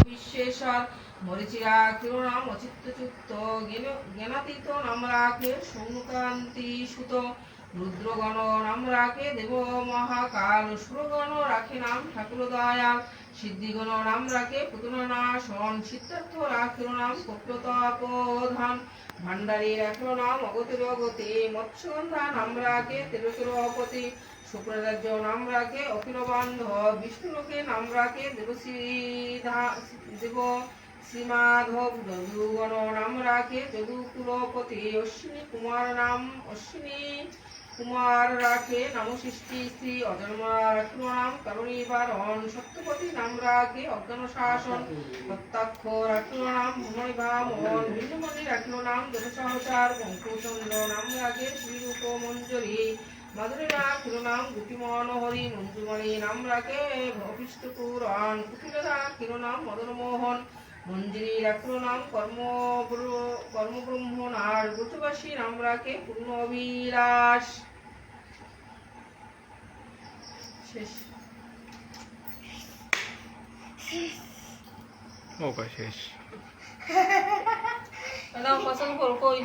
বিশ্বেশ্বর মরিচিরা কিরণাম অচিত্তযুক্ত জ্ঞানাতীত নাম রাখে সৌনকান্তি সুত রুদ্রগণ নাম রাখে দেব মহাকাল সুরগণ রাখে নাম ঠাকুর দয়াল সিদ্ধিগণ নাম রাখে পুতুলনাশন সিদ্ধার্থ রাখিল নাম কপ্রতাপধান ভান্ডারী রাখিল নাম অগতির অগতি মৎস্যগন্ধা নাম রাখে তেরুতিরপতি শুক্রাচার্য নাম রাখে অখিল বান্ধব বিষ্ণুলোকে নাম রাখে দেব শ্রীমাধব যদুগণ নাম রাখে যদুকুলপতি অশ্বিনী কুমার নাম অশ্বিনী কুমার রাখে নাম সৃষ্টি স্ত্রী অজন্মা রাখিল নাম কারণীবারণ সত্যপতি নাম রাখে অজ্ঞান শাসন হত্যাক্ষ রাখিল নাম ভূময় ভামন বিন্দুমণি রাখিল নাম দেবসহচার বঙ্কুচন্দ্র নাম রাখে শ্রীরূপ মঞ্জরী মাধুরী রাখিল নাম গুটি মনোহরি মঞ্জুমণি নাম রাখে ভবিষ্ঠ পুরাণ কুটিলা রাখিল নাম মদন মোহন মঞ্জুরি রাখিল নাম কর্মব্রহ্মণ আর ব্রজবাসী নাম রাখে পূর্ণ অভিলাষ। শেষ। ওকে শেষ। নাম পছন্দ করো কই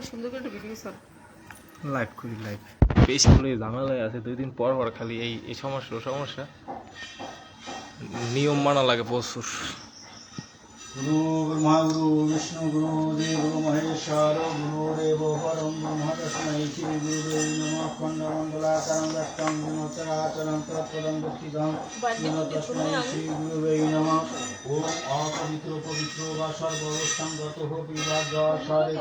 সুন্দর করে ভিডিও স্যার লাইভ করি লাইভ বেশি বলে ঝামেলায় আছে 2 দিন পর পর খালি এই সমস্যা নিয়ম মানা লাগে প্রচুর। गुरु ब्रह्मा गुरु विष्णु गुरु देव महेश्वर गुरुदेव परम ब्रह्म तस्मै श्री गुरुवे नमः खण्डमण्डलाकारं व्यक्तं गुणोत्तराचलं तत्पदं दक्षिणं तस्मै श्री गुरुवे नमः ओम अपवित्र पवित्र वा सर्वोत्तम गतः विभागसारे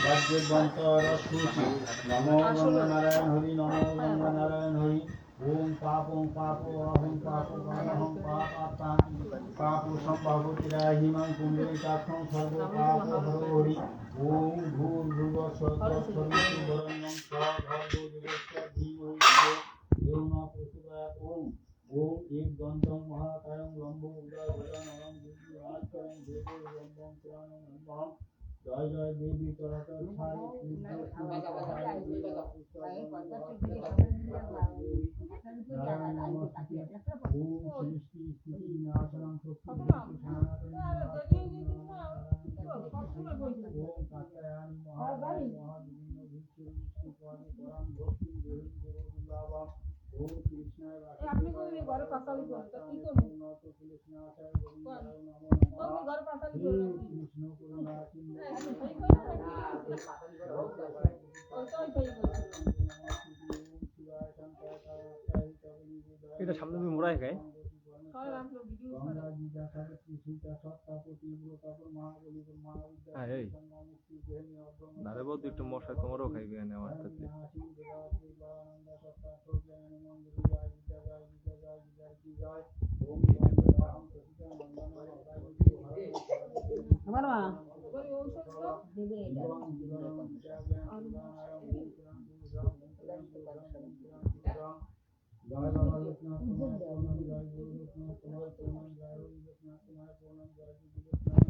राज्यवन्तरस्तुति नमो गंगानारायण हरि नमो गंगानारायण हरि ओम पापो अहं पापो पापो संभावतिराहिमं कुंडलिकाक्षं सर्व पापो हरि ओम भूर्भुवः स्वः वरेण्यं भर्गो देवस्य धीमहि धियो न प्रचोदयात् ओम एक गन्धं महाकायं लम्बो उदयभुजननं दिव्यमास्करं देवो लम्बं पुराणं नमः जय जय देवी चरतर नारायण नमस्ते ओम सृष्टि स्थिति नाशनं ओम कात्यायनि महादेव महादिव्य विष्णु विष्णुपादि परम भक्ति देवी देवदुर्लभा ओम कृष्णाय আপনি কই ঘরে পাতালি করতে কি করব ना तो कृष्णाय गोविंदाय नमो আমি ঘরে পাতালি नमः করব कृष्ण करुणा এটা সামনে তুমি মোড়ায় গায় দাঁড়ে বহুত একটু মশা তোমারও খাইবে না আমার সাথে আমার মা जय बाबा लोकनाथ जय गुरु लोकनाथ जय पूर्णम जय हरि लोकनाथ जय पूर्णम जय गुरु लोकनाथ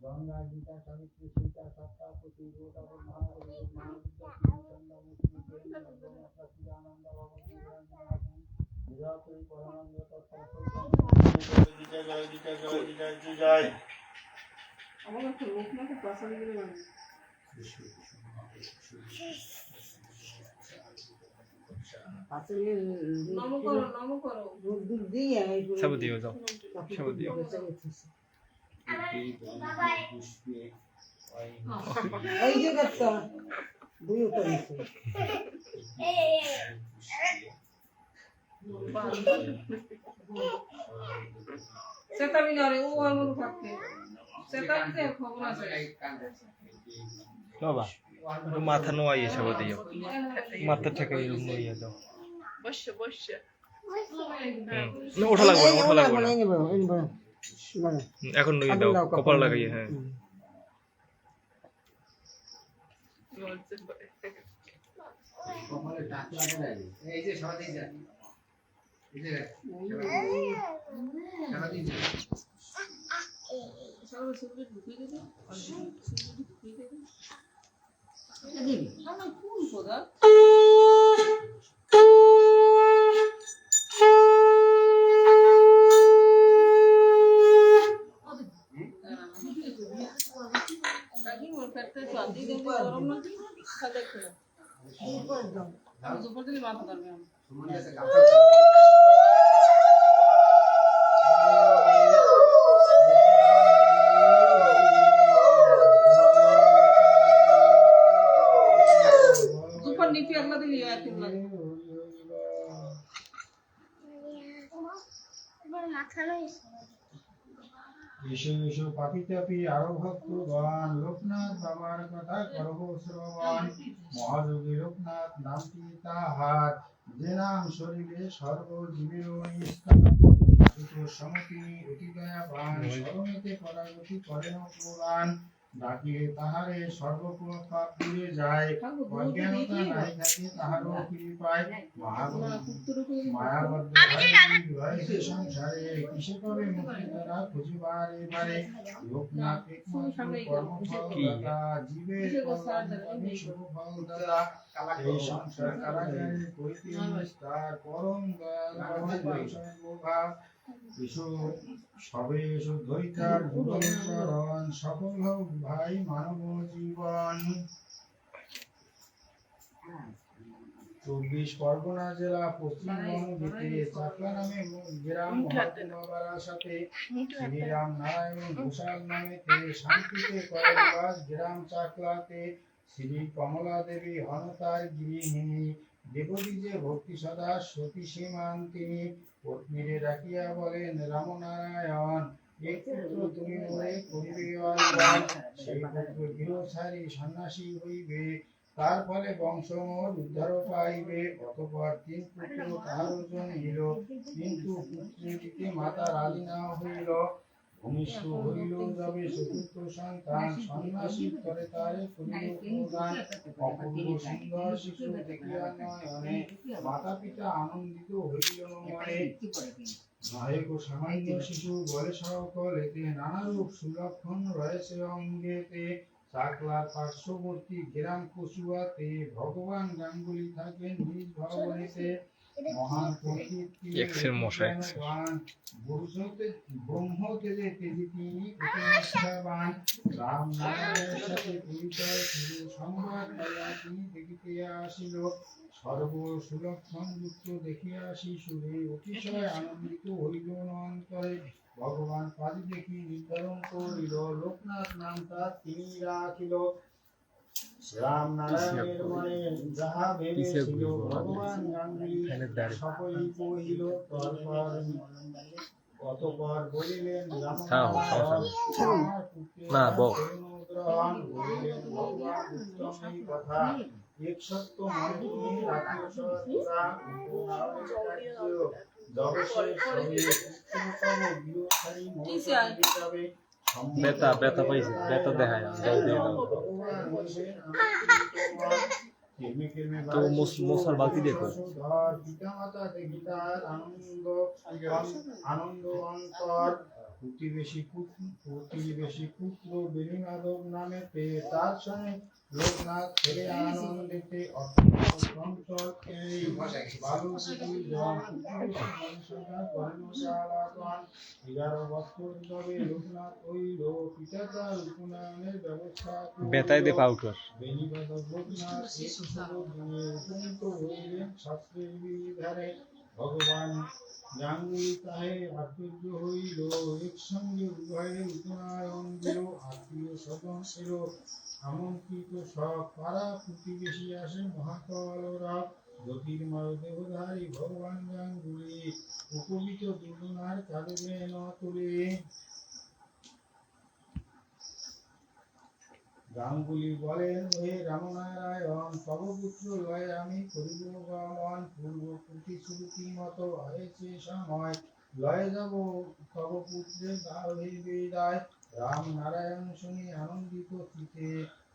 गंगा गीता सावित्री सीता सप्तापति गोदावरी महादेव महाविद्या चंदा मुक्ति सच्चिदानंद भगवान जय আমার একটা লোকনাথ পাতালি করে বানাই নম করো দুধ দিয়ে সব দিও যাও সব দিও এই যে গেছে দুই উঠেছে সেটাবি না রে ও আর মনে থাকতে সেটাবিতে খবর আছে বাবা একটু মাথা নোয়াই এসব দিও মাথা থেকে এরকম নোইয়া দাও না ওঠা লাগবে না ওঠা লাগবে না এখন নোই দাও কপাল লাগাইয়ে হ্যাঁ কপালে টাক লাগে না এই যে সারাদিন যায় এই যে সারাদিন যায় সারা সুন্দর ঢুকিয়ে দিবি আর ঢুকিয়ে দিবি দিবি আমার কোন পদা Lagi mau kata suami dan orang nanti ada kena. Kamu seperti lima tahun yang. Suman এসে কাপড় Super nipi Allah di lihat itu lagi. এসো এসো পাপি তাপি আরো ভক্তগণ লোকনাথ বাবার কথা করব শ্রবণ মহাযোগী লোকনাথ নামটি তাহার যে নাম শরীরে সর্বজীবের নিষ্ঠা সমতি অতি দয়াবান স্মরণেতে পরাগতি করেন পুরাণ ডাকিলে তাহারে সর্বপ্রকার পাপ দূরে যায় অজ্ঞানতা নাই থাকে তাহারও কৃপায় মায়াবদ্ধ রয়েছে সংসারে কিসে করে মুক্তি তারা খুঁজিবার এবারে লোকনাথ একমাত্র কর্মফলদাতা জীবের কল্যাণে শুভফল দাতা এই সংসার কারাগারে কইতে নিস্তার পরম দয়াল সর্বভাব এসো সবে এসো ধৈর্যার যুগল চরণ সফল হোক ভাই মানব জীবন 24 পরগনা জেলা পশ্চিমবঙ্গেতে চাকলা নামে গ্রাম মহাত্মার সাথে শ্রীরাম নারায়ণ ঘোষাল নামেতে শান্তিতে করে বাস গ্রাম চাকলাতে শ্রী কমলা দেবী অনতার গৃহিণী দেবী যে ভক্তি সদা সতী সীমান তিনি পত্নীরে রাখিয়া বলেন রামনারায়ণ এক পুত্র তুমি মোরে করিবে অর্জন সেই পুত্র গৃহ ছাড়ি সন্ন্যাসী হইবে তার ফলে বংশ মোর উদ্ধার পাইবে অতঃপর 3 পুত্র তাহার জন্মিল কিন্তু পুত্রের দিকে মাতা রাজি না হইল ভূমিষ্ঠ হইল যবে চতুর্থ সন্তান সন্ন্যাসী করে তারে করিল প্রদান অপূর্ব সুন্দর শিশু দেখিয়া নয়নে মাতা পিতা আনন্দিত হইল মনে নায়ক ও সামান্য শিশু বলে সকলেতে নানারূপ সুলক্ষণ রয়েছে অঙ্গেতে চাকলার পার্শ্ববর্তী গ্রাম কচুয়াতে ভগবান গাঙ্গুলি থাকেন নিজ ভবনেতে মহান প্রকৃতি এক্সের মশাই ব্রহ্মতেজে তেজি তিনি অতি নিষ্ঠাবান রাম নারায়ণের সাথে পরিচয় শুরু সংবাদ পাইয়া তিনি দেখিতে আসিল সর্ব সুলক্ষণ যুক্ত দেখিয়া শিশুরে অতিশয় আনন্দিত হইল অন্তরে ভগবান পাদি দেখি নির্ধারণ করিল লোকনাথ নাম তার তিনি রাখিল রাম নারায়ণের মনে যাহা ভেবেছিল ভগবান গাঙ্গুলি সকলই কহিল অতঃপর বলিলেন না বল গ্রহণ বলিলেন ভগবান উত্তম এই কথা এক সত্য মনে তুমি রাখিও সদা জগতের সবে পুত্রতম গৃহস্থায়ী মন্ত্র যাবে বেতা বেতা পাইছে বেতা দেখায় যাই দেই না তো মোসার বালতি দেখো পিতা মাতা দেখি তার আনন্দ অন্তর প্রতিবেশী পুত্র বেণীমাধব নামে পেয়ে তার সঙ্গে লোকনাথ ছেড়ে আনন্দিতে লোকনাথ হইল পিতা তার উপনয়নের ব্যবস্থা বেতায় দে পাউটার বেণীমাধব লোকনাথ উপনীত হইলেন শাস্ত্রের বিধানে ভগবান গাঙ্গুলি তাহে আশ্চর্য হইল একসঙ্গে উভয়ের উপনয়ন দিল আত্মীয় স্বজন এলো আমন্ত্রিত সব পাড়া প্রতিবেশী আসে মহাকলরা জ্যোতির্ময় দেবধারী ভগবান গাঙ্গুলি উপবিত দুর্গুণার কারণে ন তুলে গাঙ্গুলি বলেন হে রামনারায়ণ তব পুত্র লয়ে আমি করিব গমন পূর্ব প্রতিশ্রুতি মতো হয়েছে সময় লয়ে যাব তব পুত্রের দাও হে বিদায় রাম নারায়ণ শুনি আনন্দিত চিতে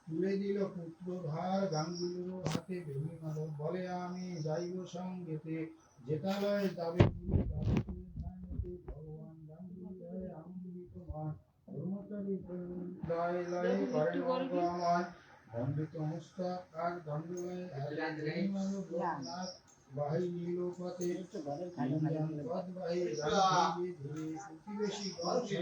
তুলে দিল পুত্র ভার গাঙ্গুলির হাতে বেণী মাধব বলে আমি যাইব সঙ্গেতে যেতালয় যাবে পুরো যাবে ভগবান গাঙ্গুলি হয়ে আনন্দিত মন কর্মচারী লয় লয় করেন অঙ্গময় দণ্ডিত মুস্তাক আর দণ্ডলয় নাথ বাহি নীলপথে পদ বাহি রাজধানী ধীরে প্রতিবেশী গঞ্চে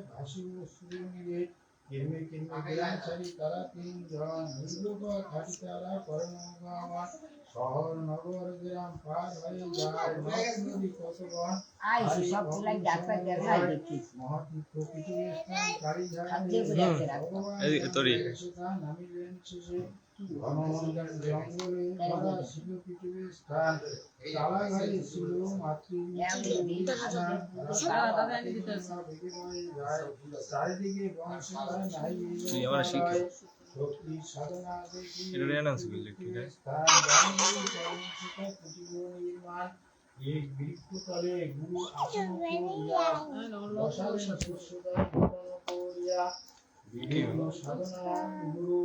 ভাসিব সুরনীরে কেমে কেমে গ্রামচারী তারা তিনজন নির্লোপথ হাঁটি তারা করেন অঙ্গময় শহর নগর গ্রাম পার হয়ে যায় নদী কতগণ মহাতীর্থ পৃথিবীর স্থান কালী নামিলেন শেষে ঘনমন্ডল জঙ্গলে ভরা ছিল পৃথিবীর স্থান চালাঘরে ছিল চারিদিকে বংশধার নাই শক্তি সাধনা দেখি নির্মাণ এক বৃক্ষতলে গুরু আসন বসালেন শিষ্যদের করিয়া বিভিন্ন সাধনা গুরু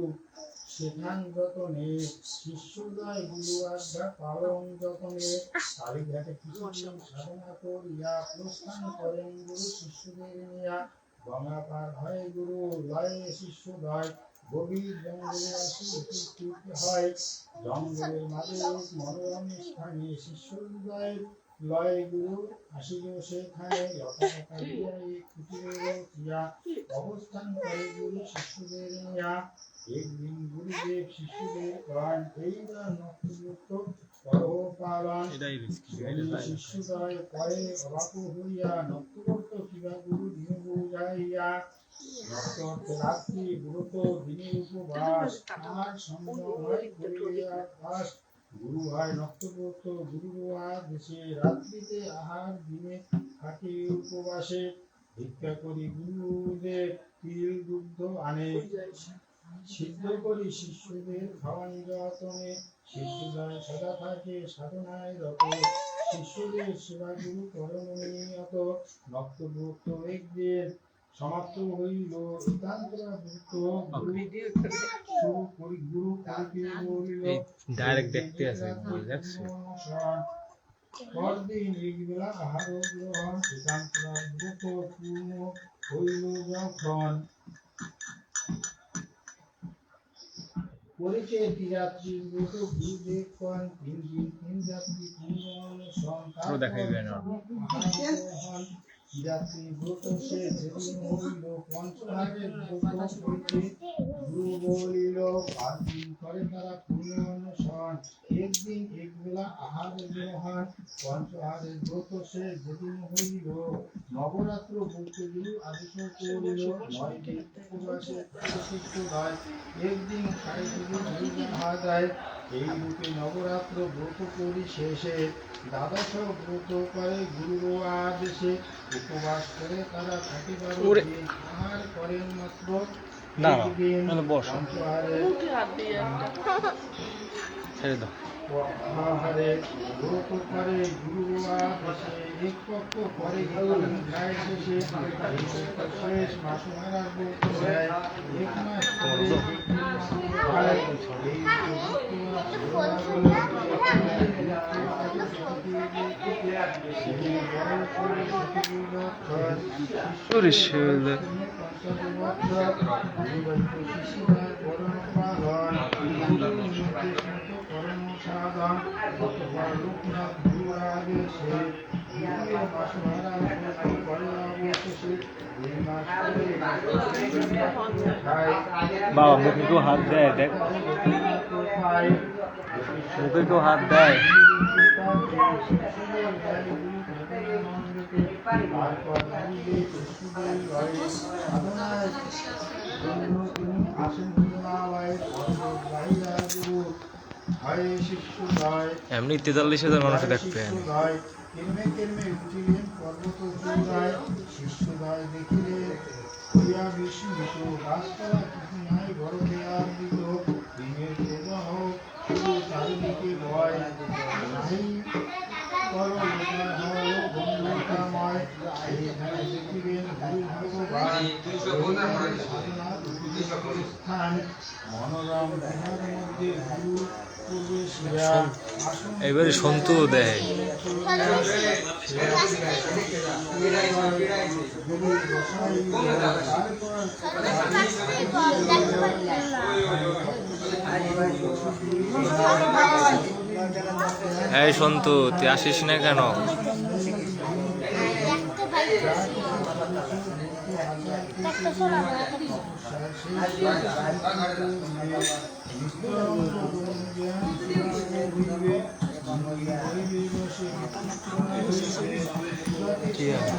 সেখান যতনে শিষ্যদয় গুরু আজ্ঞা পালন যতনে কালীঘাটে কিছুদিন সাধনা করিয়া প্রস্থান করেন গুরু শিষ্যদের নিয়া গঙ্গা পার হয় গুরু লয়ে শিষ্যদয় গভীর জঙ্গলে আসি উপস্থিত হয় জঙ্গলের মাঝে এক মনোরম স্থানে শিষ্যদয় লয় গুরু আসিল সেখানে লতা পাতা দিয়া এক কুটিরের ক্রিয়া অবস্থান করে গুরু শিষ্যদের নিয়া একদিন গুরুদেব শিষ্যদের কন এইবার নক্ষত্র করো পালন শিষ্যদয় পরে অবাক হইয়া নক্ষত্র কিবা গুরু দিন বুঝাইয়া নক্ষত্র রাত্রি ব্রত দিনের উপবাস আর সঙ্গ হয় করিয়া বাস গুরু হয় নক্ষত্র গুরু দেশে রাত্রিতে আহার দিনে থাকে উপবাসে ভিক্ষা করি গুরুদেব তিল দুগ্ধ আনে সিদ্ধ করি শিষ্যদের খাওয়ান যতনে শিষ্যদয় সদা থাকে সাধনায় রত শিষ্যদের সেবা গুরু করণ নিয়ত নক্ষত্র একদিন সমাপ্ত হইল একান্তরা শুরু করি গুরু করিতে বলিল ডাইরেক্ট দেখতে আছে দেখছো পরদিন একবেলা আহার গ্রহণ একান্তরা ব্রত পূর্ণ হইল যখন পরিচয় ত্রিরাত্রি ব্রত গুরুদেব কন 3 দিন 3 রাত্রি পূর্ণ অনুষ্ঠান দেখাইবে না ত্রিরাত্রি ব্রত সে যেদিন হইল পঞ্চহারের ব্রত হইতে গুরু বলিল 5 দিন করে তারা পূর্ণ অনুষ্ঠান একদিন একবেলা আহার গ্রহণ পঞ্চহারের ব্রত সে যেদিন হইল নবরাত্র ব্রত গুরু আদেশ করিল 9 দিন উপবাসে প্রতিষ্ঠিত হয় একদিন খাই গুরু আদায় এই রূপে নবরাত্র ব্রত করি শেষে দ্বাদশ ব্রত করে গুরুর আদেশে উপবাস করে তারা থাকিবার দিন আহার করেন মাত্র না একদিন না বস পঞ্চহারে ছেড়ে দাও আহারে ব্রত করে গুরু আদেশে এক পক্ষ করে গেলেন খায় শেষে শেষ মাসহারা ব্রত দেয় 1 মাস পরে খায় বাবা মুখে কেউ হাত দেয় দেখ মুখে কেউ হাত দেয় হরে শিষ্যদয় এমনি 43,000 মানুষ দেখবে শিষ্যদয় কেরমে কেরমে উঠিলেন পর্বত চূড়ায় শিষ্যদয় দেখিলে হইয়া বিস্মিত গাছপালা কিছু নাই বড় দেয়ার দিল দিনের প্রবাহ শুধু চারিদিকে ভয় নাহি করো লোকায় হয় গম্ভীরতাময় এইখানে দেখিলেন গুরু ভগবান সাধনার স্থান মনোরম গুহার মধ্যে গুরু প্রবেশিয়া আসন এবারে সন্তু দেয় এই সন্তু তুই আসিস না কেন? ঠিক আছে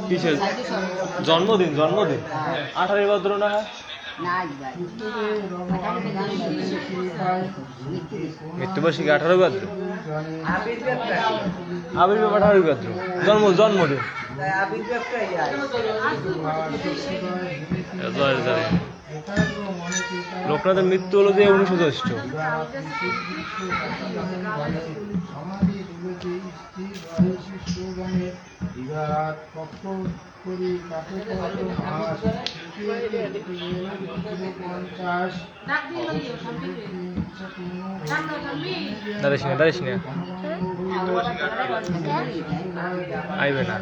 কিসের জন্মদিন? 18 ভদ্র না? মৃত্যুবার্ষিকী 18 ভদ্র, আবির্ভাব 18 ভদ্র, জন্মদিন লোকনাথের মৃত্যু হলো যে 19 জ্যৈষ্ঠ। দাঁড়িস না আইবে না।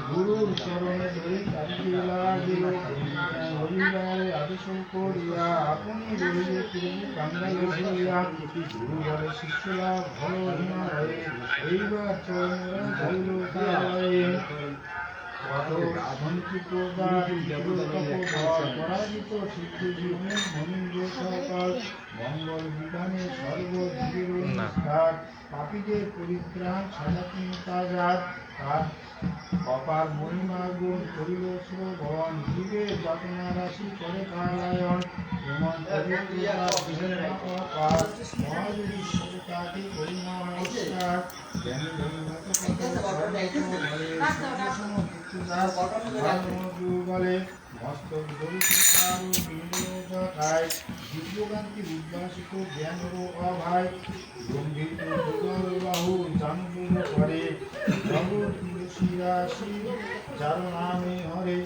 গুরুর চরণে ধরে কাটিয়ে লাগে হরিবারে আদেশ করিয়া আপনি রহিলে তিনি কাঙ্গালে ধরিয়া গুরু বলে শিষ্য লাভ হল হিমালয়ে এইবার চরণেরা ধরিল তারায়ে সঞ্চিত পরাজিত সিদ্ধ জীবন মনীন্দ্র সকাল মঙ্গল বিধানে সর্বজীবের নিষ্ঠার পাপীদের পরিত্রাণ সনাতনতা জাত তার অপার মহিমা গুণ করিল শ্রবণ জীবের যাতনা রাশি করে পালায়ন এমন পবিত্রতা বিভিন্ন অপার মহাদেবী সরকারকে করি নমস্কার জ্ঞানী ধন্যত বলে মস্তক ধরিতায় দিব্যকান্তি উদ্ভাসিত জ্ঞানর অভায় গম্ভীর বাহু জানবুল করে জগৎ তুলসী রাশি যার নামে হরে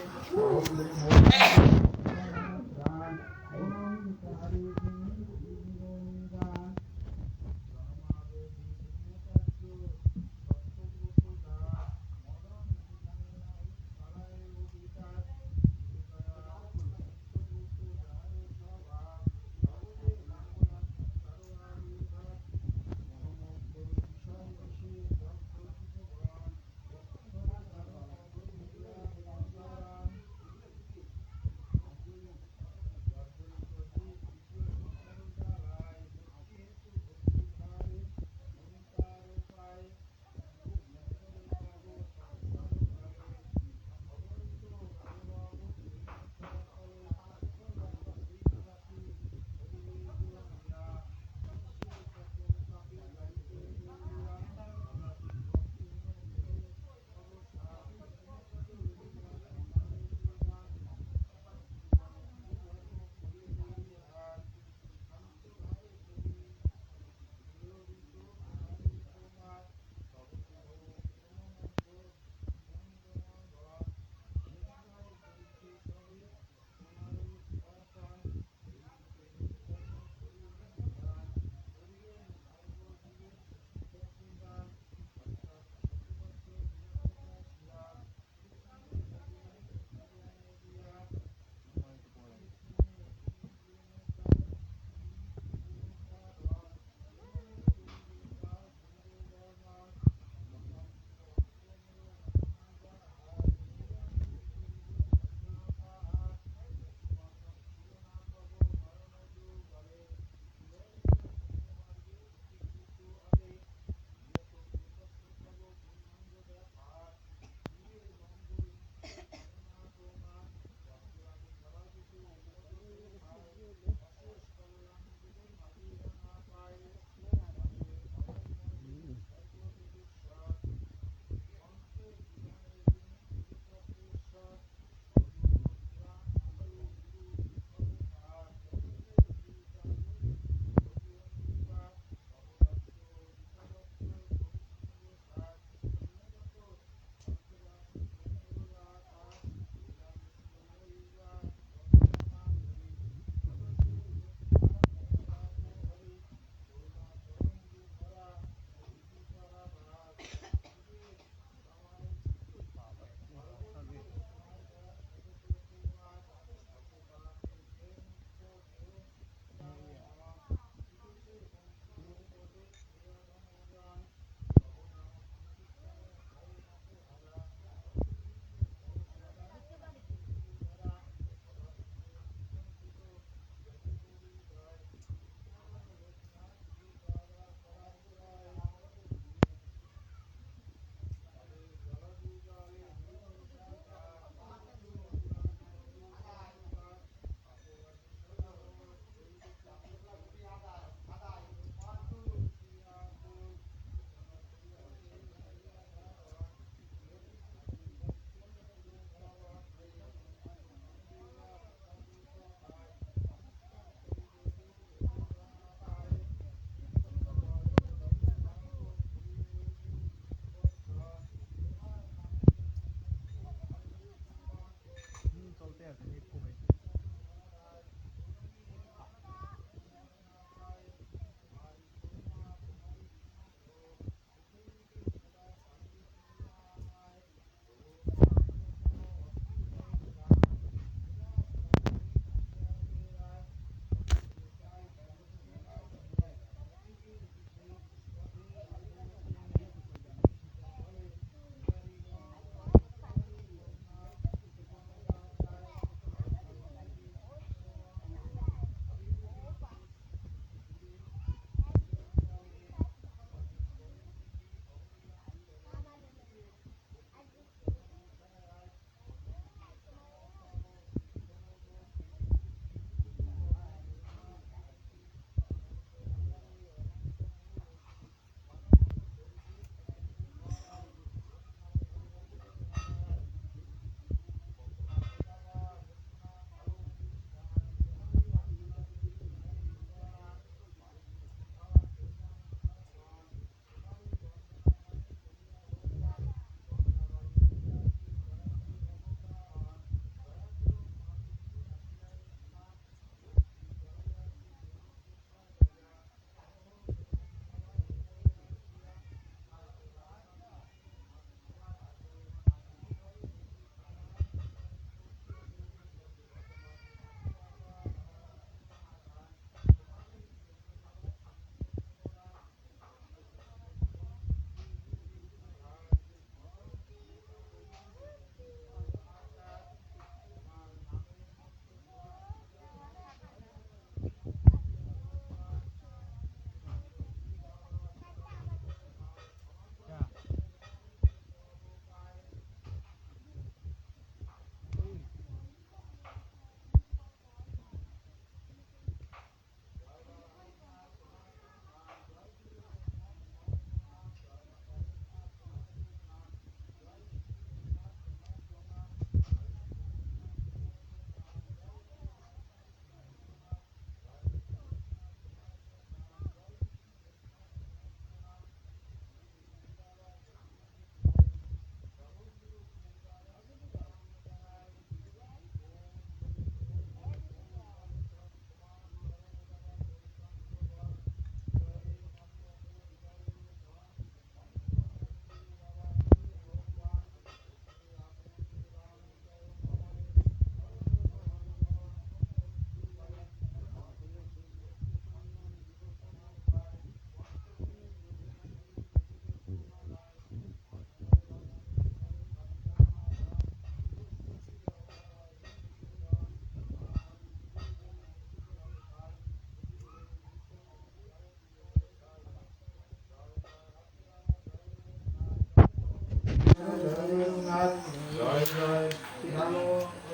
জয় রাম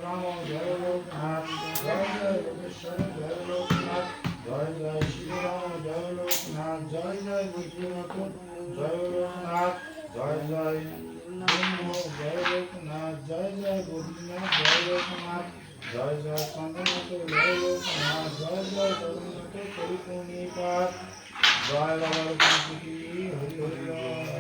রাম জয় লোকনাথ জয় জয় লোকেশ্বর জয় লোকনাথ জয় জয় শ্রীরাম জয় লোকনাথ জয় জয় বুদ্ধিনাথ জয় লোকনাথ জয় জয় ব্রহ্ম জয় লোকনাথ জয় জয় বুদ্ধিনাথ জয় লোকনাথ জয় জয় চন্দ্রনাথ জয় লোকনাথ জয় জয় জগন্নাথ পরিপূর্ণিকার জয় বাবার হরি হরি